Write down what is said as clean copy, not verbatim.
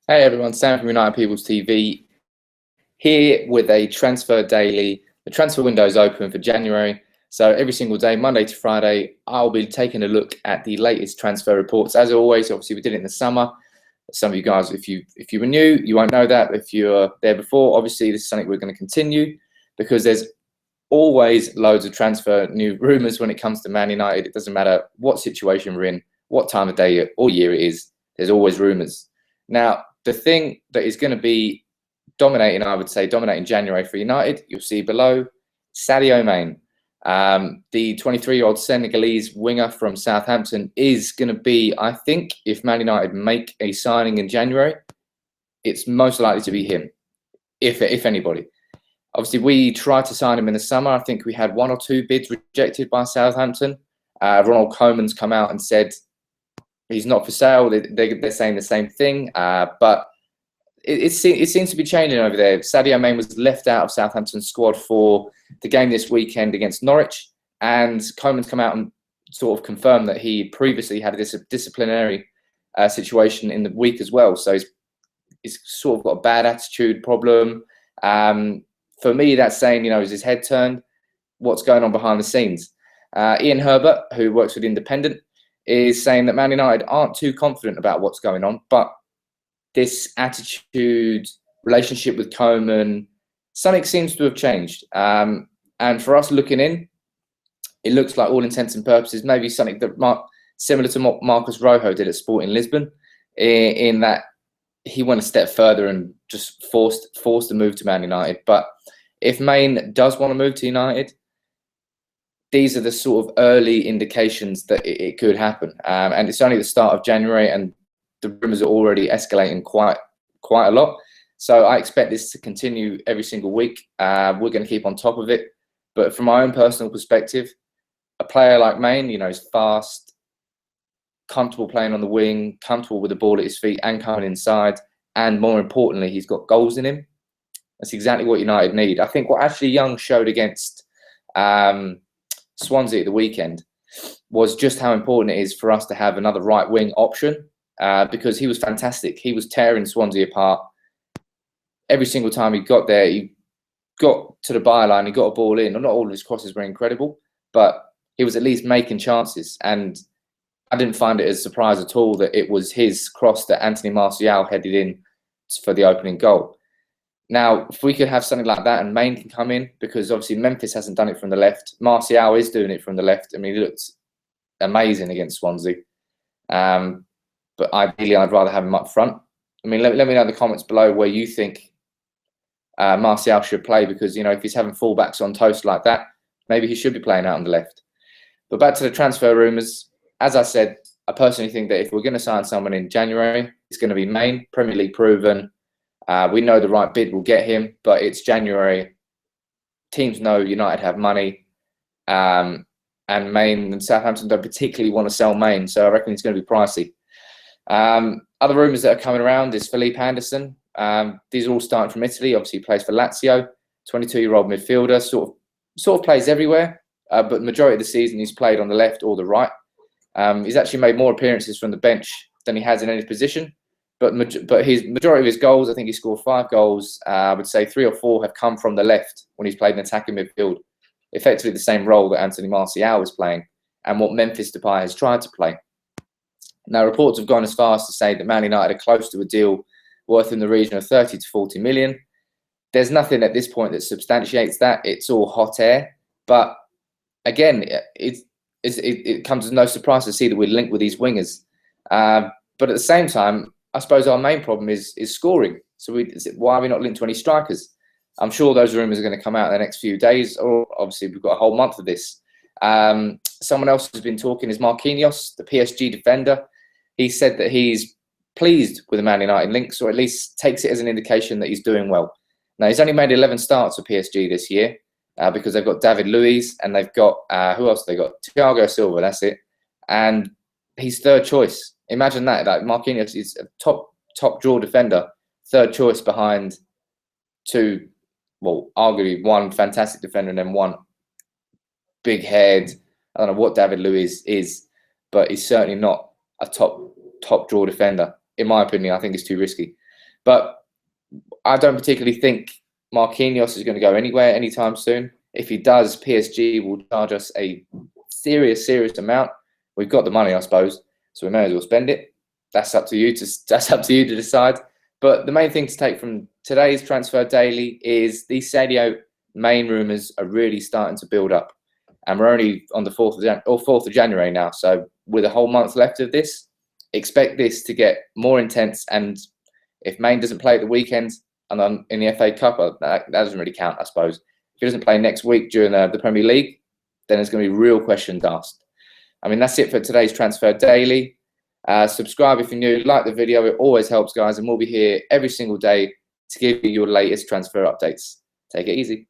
Hey everyone, Sam from United People's TV here with a transfer daily. The transfer window is open for January, so every single day, Monday to Friday, I'll be taking a look at the latest transfer reports. As always, obviously we did it in the summer. Some of you guys, if you were new, you won't know that. If you were there before, obviously this is something we're going to continue because there's always loads of transfer new rumours when it comes to Man United. It doesn't matter what situation we're in, what time of day or year it is, there's always rumours. Now, the thing that is going to be dominating, I would say, dominating January for United, you'll see below, Sadio Mane. The 23-year-old Senegalese winger from Southampton is going to be, I think, if Man United make a signing in January, it's most likely to be him, if anybody. Obviously, we tried to sign him in the summer. I think we had one or two bids rejected by Southampton. Ronald Koeman's come out and said he's not for sale. They're saying the same thing, but it seems to be changing over there. Sadio Mane was left out of Southampton's squad for the game this weekend against Norwich, and Koeman's come out and sort of confirmed that he previously had a disciplinary situation in the week as well. So he's sort of got a bad attitude problem. For me, that's saying, is his head turned? What's going on behind the scenes? Ian Herbert, who works with Independent, is saying that Man United aren't too confident about what's going on, but this attitude, relationship with Koeman, something seems to have changed. And for us looking in, it looks like all intents and purposes, maybe something that similar to what Marcus Rojo did at Sporting Lisbon, in that he went a step further and just forced a move to Man United. But if Mane does want to move to United, these are the sort of early indications that it could happen. And it's only the start of January, and the rumours are already escalating quite a lot. So I expect this to continue every single week. We're going to keep on top of it. But from my own personal perspective, a player like Mane, is fast, comfortable playing on the wing, comfortable with the ball at his feet and coming inside. And more importantly, he's got goals in him. That's exactly what United need. I think what Ashley Young showed against Swansea at the weekend was just how important it is for us to have another right wing option, because he was fantastic. He was tearing Swansea apart. Every single time he got there, he got to the byline, he got a ball in. Not all of his crosses were incredible, but he was at least making chances. And I didn't find it a surprise at all that it was his cross that Anthony Martial headed in for the opening goal. Now, if we could have something like that and Mane can come in, because obviously Memphis hasn't done it from the left. Martial is doing it from the left. I mean, he looked amazing against Swansea. But ideally, I'd rather have him up front. I mean, let me know in the comments below where you think Martial should play, because, if he's having fullbacks on toast like that, maybe he should be playing out on the left. But back to the transfer rumours. As I said, I personally think that if we're going to sign someone in January, it's going to be Mane, Premier League proven. We know the right bid will get him, but it's January. Teams know United have money, and Mane and Southampton don't particularly want to sell Mane, so I reckon it's going to be pricey. Other rumours that are coming around is Felipe Anderson. These are all starting from Italy. Obviously, he plays for Lazio. 22-year-old midfielder, sort of plays everywhere, but the majority of the season he's played on the left or the right. He's actually made more appearances from the bench than he has in any position. But his majority of his goals, I think he scored 5 goals. I would say 3 or 4 have come from the left when he's played in attacking midfield. Effectively the same role that Anthony Martial was playing and what Memphis Depay has tried to play. Now, reports have gone as far as to say that Man United are close to a deal worth in the region of 30 to 40 million. There's nothing at this point that substantiates that. It's all hot air. But again, it comes as no surprise to see that we're linked with these wingers. But at the same time, I suppose our main problem is scoring. So why are we not linked to any strikers? I'm sure those rumours are going to come out in the next few days. Or obviously, we've got a whole month of this. Someone else who's been talking is Marquinhos, the PSG defender. He said that he's pleased with the Man United links, or at least takes it as an indication that he's doing well. Now, he's only made 11 starts for PSG this year because they've got David Luiz and they've got, who else? They've got Thiago Silva, that's it. And he's third choice. Imagine that. Like Marquinhos is a top draw defender, third choice behind two, well, arguably one fantastic defender and then one big head. I don't know what David Luiz is, but he's certainly not a top draw defender. In my opinion, I think it's too risky. But I don't particularly think Marquinhos is going to go anywhere anytime soon. If he does, PSG will charge us a serious amount. We've got the money, I suppose, so we may as well spend it. That's up to you to decide. But the main thing to take from today's Transfer Daily is these Sadio main rumours are really starting to build up, and we're only on the 4th of January now. So with a whole month left of this, expect this to get more intense. And if Maine doesn't play at the weekend and in the FA Cup, that doesn't really count, I suppose. If he doesn't play next week during the Premier League, then there's going to be real questions asked. I mean, that's it for today's Transfer Daily. Subscribe if you're new, like the video, it always helps, guys, and we'll be here every single day to give you your latest transfer updates. Take it easy.